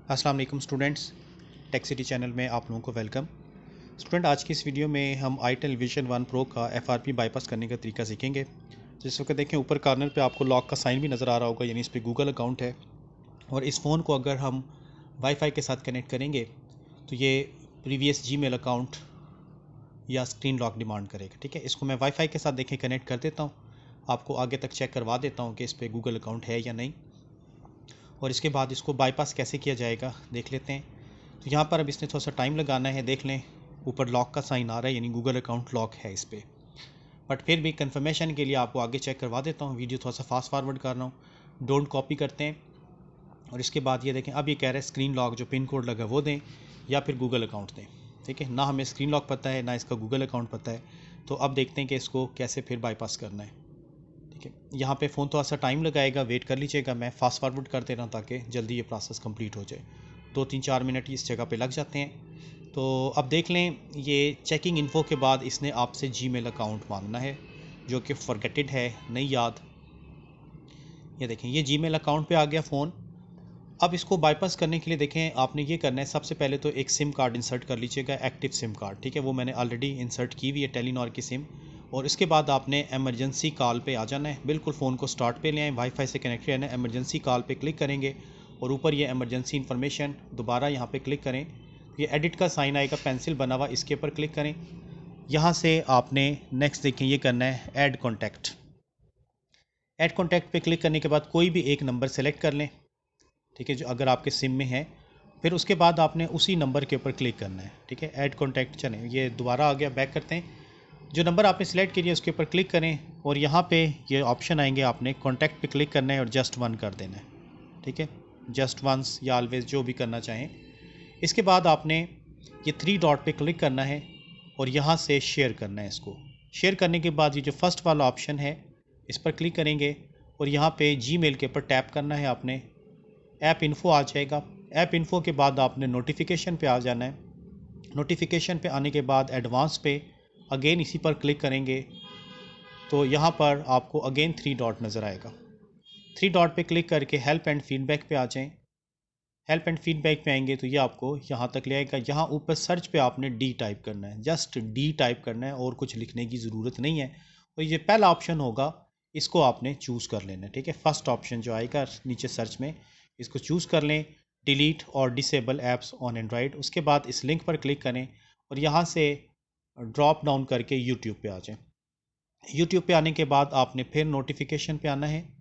अस्सलाम वालेकुम students, tech city channel में आप लोगों को वेलकम। स्टूडेंट, आज की इस वीडियो में हम itel Vision One Pro का FRP बाईपास करने का तरीका सीखेंगे। तो इस वक्त देखें ऊपर कॉर्नर पे आपको लॉक का साइन भी नज़र आ रहा होगा, यानी इस पर गूगल अकाउंट है। और इस फ़ोन को अगर हम वाईफाई के साथ कनेक्ट करेंगे तो ये प्रीवियस जीमेल अकाउंट या स्क्रीन लॉक डिमांड करेगा। ठीक है, इसको मैं वाईफाई के साथ देखें कनेक्ट कर देता हूँ, आपको आगे तक चेक करवा देता हूँ कि इस पर गूगल अकाउंट है या नहीं, और इसके बाद इसको बाईपास कैसे किया जाएगा देख लेते हैं। तो यहाँ पर अब इसने थोड़ा सा टाइम लगाना है। देख लें ऊपर लॉक का साइन आ रहा है, यानी गूगल अकाउंट लॉक है इस पर। बट फिर भी कंफर्मेशन के लिए आपको आगे चेक करवा देता हूँ। वीडियो थोड़ा सा फास्ट फॉरवर्ड कर रहा हूँ, डोंट कॉपी करते हैं। और इसके बाद ये देखें, अब ये कह रहा है स्क्रीन लॉक जो पिन कोड लगा वो दें या फिर गूगल अकाउंट दें। ठीक है, ना हमें स्क्रीन लॉक पता है ना इसका गूगल अकाउंट पता है। तो अब देखते हैं कि इसको कैसे फिर बाईपास करना है। ठीक है, यहाँ पे फ़ोन थोड़ा सा टाइम लगाएगा, वेट कर लीजिएगा। मैं फास्ट फॉरवर्ड कर दे रहा हूँ ताकि जल्दी ये प्रोसेस कंप्लीट हो जाए। 2-3-4 मिनट इस जगह पे लग जाते हैं। तो अब देख लें, ये चेकिंग इन्फो के बाद इसने आपसे जीमेल अकाउंट मांगना है जो कि फॉरगेटेड है, नहीं याद। ये देखें, ये जीमेल अकाउंट पे आ गया फ़ोन। अब इसको बाईपास करने के लिए देखें आपने ये करना है, सबसे पहले तो एक सिम कार्ड इंसर्ट कर लीजिएगा, एक्टिव सिम कार्ड। ठीक है, वो मैंने ऑलरेडी इंसर्ट की हुई है, टेलीनॉर की सिम। और इसके बाद आपने एमरजेंसी कॉल पे आ जाना है, बिल्कुल फ़ोन को स्टार्ट पे ले आए, वाईफाई से कनेक्ट रहना है। एमरजेंसी कॉल पे क्लिक करेंगे और ऊपर ये एमरजेंसी इन्फॉर्मेशन, दोबारा यहाँ पे क्लिक करें। ये एडिट का साइन आएगा, पेंसिल बना हुआ, इसके ऊपर क्लिक करें। यहाँ से आपने नेक्स्ट देखें ये करना है ऐड कॉन्टैक्ट। ऐड कॉन्टैक्ट पे क्लिक करने के बाद कोई भी एक नंबर सेलेक्ट कर लें। ठीक है, जो अगर आपके सिम में है, फिर उसके बाद आपने उसी नंबर के ऊपर क्लिक करना है। ठीक है, ऐड कॉन्टैक्ट, चलें ये दोबारा आ गया, बैक करते हैं। जो नंबर आपने सेलेक्ट किया उसके ऊपर क्लिक करें और यहाँ पे ये ऑप्शन आएंगे, आपने कॉन्टैक्ट पे क्लिक करना है और जस्ट वन कर देना है। ठीक है, जस्ट वंस या ऑलवेज, जो भी करना चाहें। इसके बाद आपने ये 3 डॉट पे क्लिक करना है और यहाँ से शेयर करना है। इसको शेयर करने के बाद ये जो फर्स्ट वाला ऑप्शन है इस पर क्लिक करेंगे और यहाँ पे जीमेल के ऊपर टैप करना है आपने। ऐप इन्फो आ जाएगा। ऐप इन्फो के बाद आपने नोटिफिकेशन पे आ जाना है। नोटिफिकेशन पे आने के बाद एडवांस पे अगेन इसी पर क्लिक करेंगे तो यहाँ पर आपको अगेन 3 डॉट नज़र आएगा। 3 डॉट पे क्लिक करके हेल्प एंड फीडबैक पे आ जाएं। हेल्प एंड फीडबैक पे आएंगे तो ये आपको यहाँ तक ले आएगा। यहाँ ऊपर सर्च पे आपने डी टाइप करना है, जस्ट डी टाइप करना है और कुछ लिखने की ज़रूरत नहीं है। और ये पहला ऑप्शन होगा, इसको आपने चूज़ कर लेना है। ठीक है, फर्स्ट ऑप्शन जो आएगा नीचे सर्च में, इसको चूज़ कर लें, डिलीट और डिसेबल ऐप्स ऑन एंड्रॉयड। उसके बाद इस लिंक पर क्लिक करें और यहाँ से ड्रॉप डाउन करके यूट्यूब पे आ जाएं। यूट्यूब पे आने के बाद आपने फिर नोटिफिकेशन पे आना है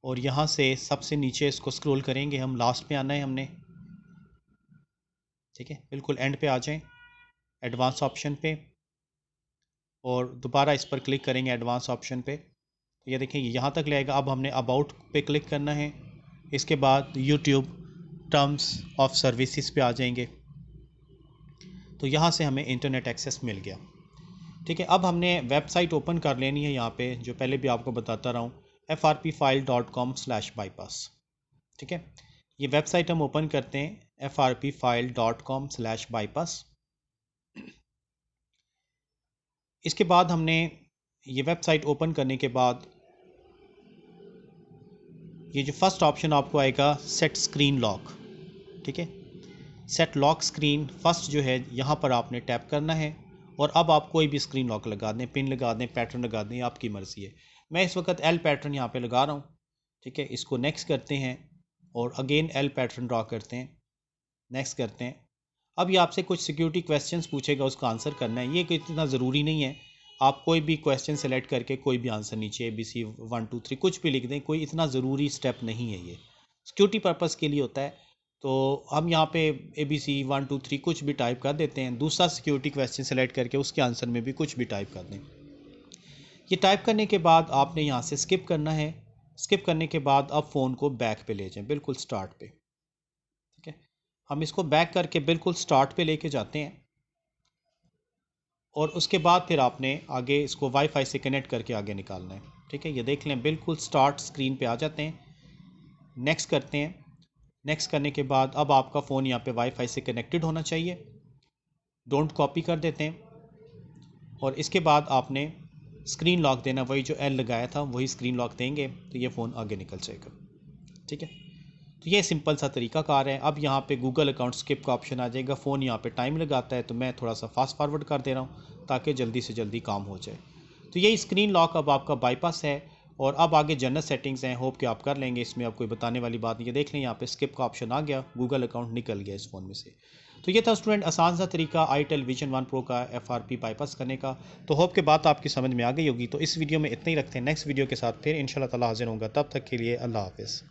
और यहाँ से सबसे नीचे इसको स्क्रॉल करेंगे, हम लास्ट पे आना है हमने। ठीक है, बिल्कुल एंड पे आ जाएं, एडवांस ऑप्शन पे, और दोबारा इस पर क्लिक करेंगे एडवांस ऑप्शन पे। तो ये देखें यहाँ तक ले आएगा। अब हमने अबाउट पे क्लिक करना है। इसके बाद यूट्यूब टर्म्स ऑफ सर्विसेज पे आ जाएंगे तो यहाँ से हमें इंटरनेट एक्सेस मिल गया। ठीक है, अब हमने वेबसाइट ओपन कर लेनी है यहाँ पे, जो पहले भी आपको बताता रहा हूँ, frpfile.com/bypass। ठीक है, ये वेबसाइट हम ओपन करते हैं frpfile.com/bypass। इसके बाद हमने ये वेबसाइट ओपन करने के बाद ये जो फर्स्ट ऑप्शन आपको आएगा सेट स्क्रीन लॉक। ठीक है, सेट लॉक स्क्रीन फर्स्ट जो है यहाँ पर आपने टैप करना है और अब आप कोई भी स्क्रीन लॉक लगा दें, पिन लगा दें, पैटर्न लगा दें, आपकी मर्ज़ी है। मैं इस वक्त एल पैटर्न यहाँ पे लगा रहा हूँ। ठीक है, इसको नेक्स्ट करते हैं और अगेन एल पैटर्न ड्रॉ करते हैं, नेक्स्ट करते हैं। अब ये आपसे कुछ सिक्योरिटी क्वेश्चंस पूछेगा, उसका आंसर करना है। ये इतना ज़रूरी नहीं है, आप कोई भी क्वेश्चन सेलेक्ट करके कोई भी आंसर नीचे ABC 1 2 3 कुछ भी लिख दें, कोई इतना ज़रूरी स्टेप नहीं है, ये सिक्योरिटी पर्पज़ के लिए होता है। तो हम यहाँ पे ABC 1 2 3 कुछ भी टाइप कर देते हैं, दूसरा सिक्योरिटी क्वेश्चन सेलेक्ट करके उसके आंसर में भी कुछ भी टाइप कर दें। ये टाइप करने के बाद आपने यहाँ से स्किप करना है। स्किप करने के बाद अब फ़ोन को बैक पे ले जाएं, बिल्कुल स्टार्ट पे। ठीक है, हम इसको बैक करके बिल्कुल स्टार्ट पे लेके जाते हैं और उसके बाद फिर आपने आगे इसको वाईफाई से कनेक्ट करके आगे निकालना है। ठीक है, ये देख लें बिल्कुल स्टार्ट स्क्रीन पे आ जाते हैं। नेक्स्ट करते हैं। नेक्स्ट करने के बाद अब आपका फ़ोन यहाँ पे वाईफाई से कनेक्टेड होना चाहिए, डोंट कॉपी कर देते हैं। और इसके बाद आपने स्क्रीन लॉक देना, वही जो एल लगाया था वही स्क्रीन लॉक देंगे तो ये फ़ोन आगे निकल जाएगा। ठीक है, तो ये सिंपल सा तरीकाकार है। अब यहाँ पे गूगल अकाउंट स्किप का ऑप्शन आ जाएगा। फ़ोन यहाँ पे टाइम लगाता है तो मैं थोड़ा सा फास्ट फॉरवर्ड कर दे रहा हूँ ताकि जल्दी से जल्दी काम हो जाए। तो यही स्क्रीन लॉक अब आपका बाईपास है। और अब आगे जनरल सेटिंग्स हैं, होप कि आप कर लेंगे। इसमें अब कोई बताने वाली बात नहीं है। देख लें यहाँ पे स्किप का ऑप्शन आ गया, गूगल अकाउंट निकल गया इस फ़ोन में से। तो ये था स्टूडेंट आसान सा तरीका itel Vision One Pro का FRP बाईपास करने का। तो होप कि बात आपकी समझ में आ गई होगी। तो इस वीडियो में इतना ही रखते हैं, नेक्स्ट वीडियो के साथ फिर इंशाल्लाह ताला हाजिर होगा। तब तक के लिए अल्लाह हाफिज़।